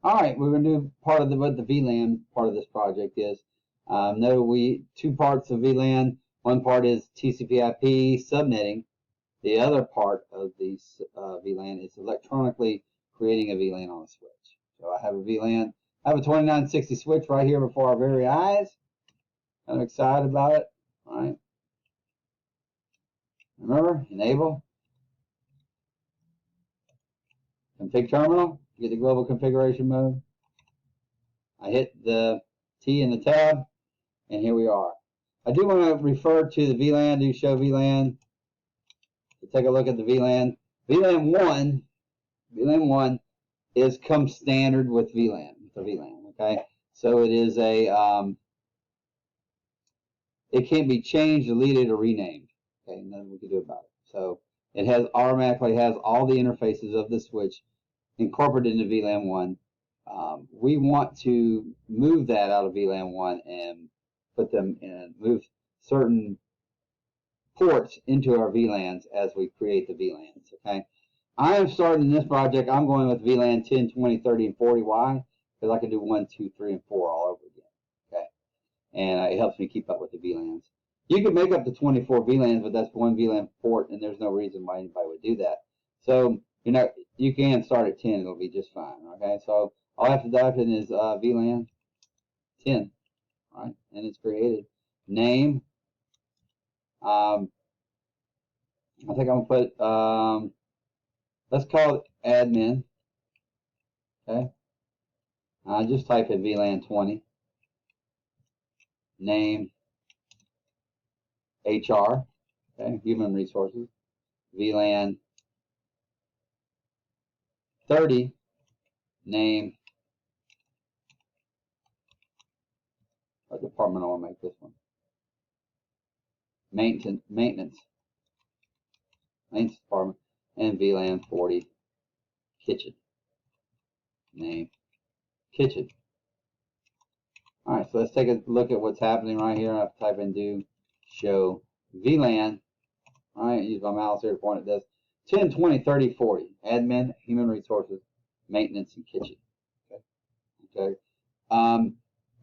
All right, we're going to do part of what the VLAN part of this project is. Know two parts of VLAN. One part is TCP/IP subnetting. The other part of the VLAN is electronically creating a VLAN on a switch. So I have a VLAN. I have a 2960 switch right here before our very eyes. I'm excited about it. All right. Remember, enable. Config terminal. Get the global configuration mode. I hit the T in the tab, and here we are. I do want to refer to the VLAN, do show VLAN. So take a look at the VLAN. VLAN 1 comes standard with VLAN, okay? So it is it can't be changed, deleted, or renamed. Okay, nothing we can do about it. So it automatically has all the interfaces of the switch incorporated into VLAN 1. We want to move that out of VLAN 1 and put them in, move certain ports into our VLANs as we create the VLANs, okay? I am starting this project, I'm going with VLAN 10, 20, 30, and 40. Why? Because I can do 1, 2, 3, and 4 all over again, okay? And it helps me keep up with the VLANs. You can make up to 24 VLANs, but that's one VLAN port, and there's no reason why anybody would do that. So, you can start at 10, it'll be just fine, okay? So, all I have to type in is VLAN 10, right? And it's created. Name. I think I'm going to put, let's call it admin, okay? I just type in VLAN 20. Name, HR, okay? Human resources. VLAN 30. Name. What department I want to make this one? Maintenance department. And VLAN 40. Kitchen. Name. Kitchen. All right, so let's take a look at what's happening right here. I have to type in do show VLAN. All right, use my mouse here to point at this. 10, 20, 30, 40. Admin, human resources, maintenance, and kitchen. Okay.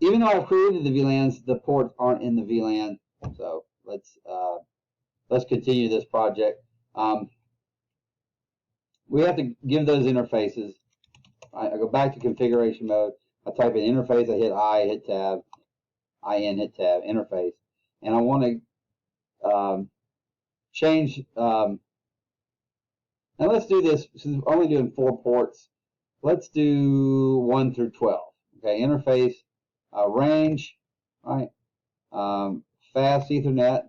Even though I've created the VLANs, the ports aren't in the VLAN. So let's continue this project. We have to give those interfaces. I go back to configuration mode. I type in interface. I hit I, hit tab, IN, hit tab, interface, and I want to change. Now let's do this. Since we're only doing 4 ports, let's do 1 through 12. Okay, interface range, right? Fast Ethernet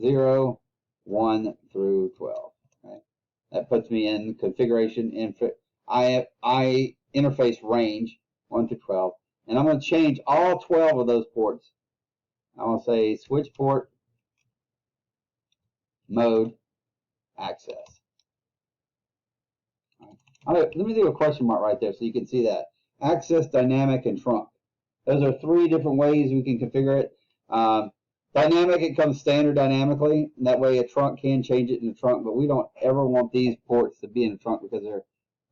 0, 1 through 12. Okay, that puts me in configuration I interface range 1 through 12, and I'm going to change all 12 of those ports. I'm going to say switch port mode access. Let me do a question mark right there so you can see that. Access, dynamic, and trunk. Those are 3 different ways we can configure it. Dynamic, it comes standard dynamically, and that way a trunk can change it in the trunk, but we don't ever want these ports to be in the trunk because they're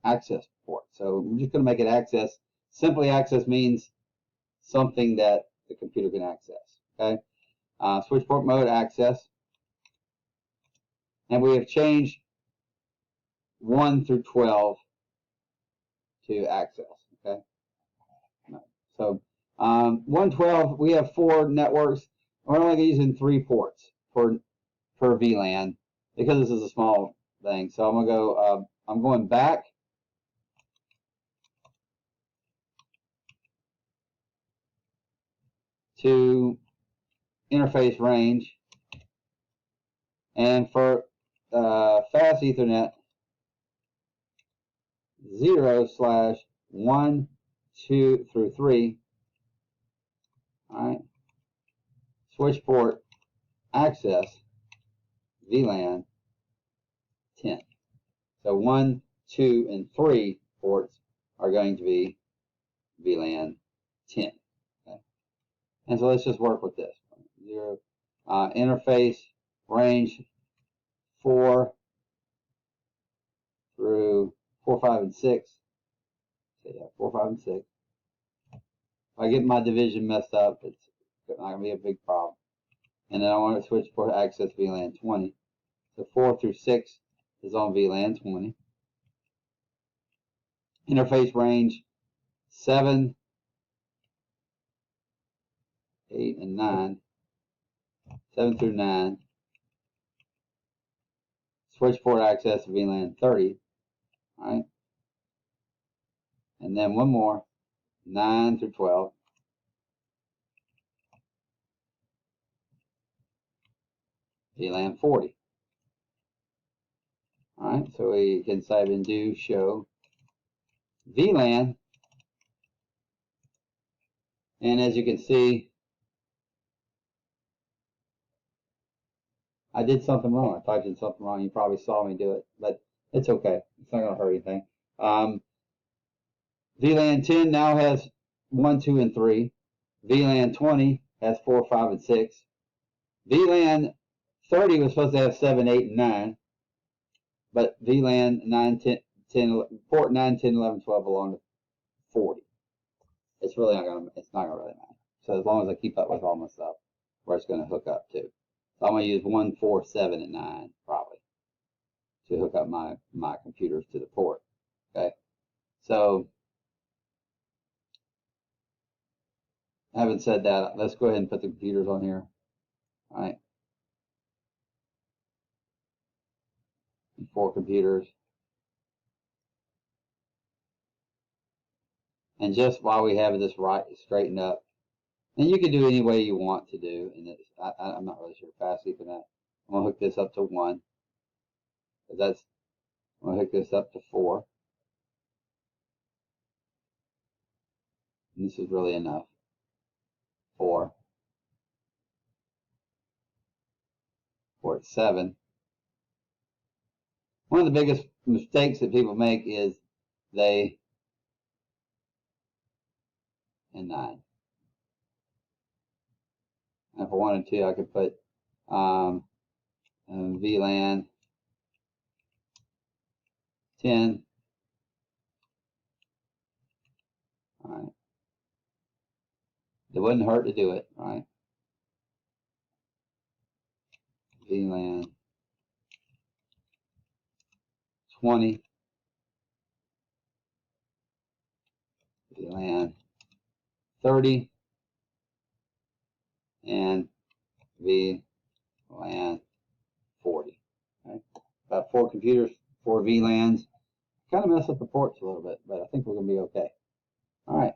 access ports. So we're just going to make it access. Simply access means something that the computer can access. Okay. Switch port mode access. And we have changed 1 through 12 to access. Okay. So 112, we have 4 networks. We're only using 3 ports per VLAN because this is a small thing. So I'm going to go. I'm going back. To interface range, and for fast Ethernet 0/1, 2 through 3. All right, switch port access VLAN 10. So 1, 2, and 3 ports are going to be VLAN 10. And so let's just work with this. 0 interface range 4 through 4, 5, and 6. So yeah, 4, 5, and 6. If I get my division messed up, it's not going to be a big problem. And then I want to switch port access VLAN 20. So 4 through 6 is on VLAN 20. Interface range 7, 8, and 9. 7 through 9. Switch port access VLAN 30. All right. And then one more, 9 through 12. VLAN 40. All right, so we can save and do show VLAN. And as you can see, I did something wrong. I typed in something wrong. You probably saw me do it, but it's okay. It's not going to hurt anything. VLAN 10 now has 1, 2, and 3. VLAN 20 has 4, 5, and 6. VLAN 30 was supposed to have 7, 8, and 9. But VLAN 9, 10, port 9, 10, 11, 12 belong to 40. It's not going to really matter. So as long as I keep up with all my stuff, where it's going to hook up to. So I'm going to use 1, 4, 7, and 9 probably to hook up my computers to the port. Okay. So having said that, let's go ahead and put the computers on here. All right. 4 computers. And just while we have this straightened up, and you can do any way you want to do, and I'm not really sure fast for that. I'm going to hook this up to 1. I'm going to hook this up to 4. And this is really enough. 4. Port 7. One of the biggest mistakes that people make is and 9. And if I wanted to, I could put VLAN 10. All right. It wouldn't hurt to do it, right? VLAN 20. VLAN 30. And VLAN 40. Okay. About 4 computers, 4 VLANs. Kind of mess up the ports a little bit, but I think we're going to be okay. All right.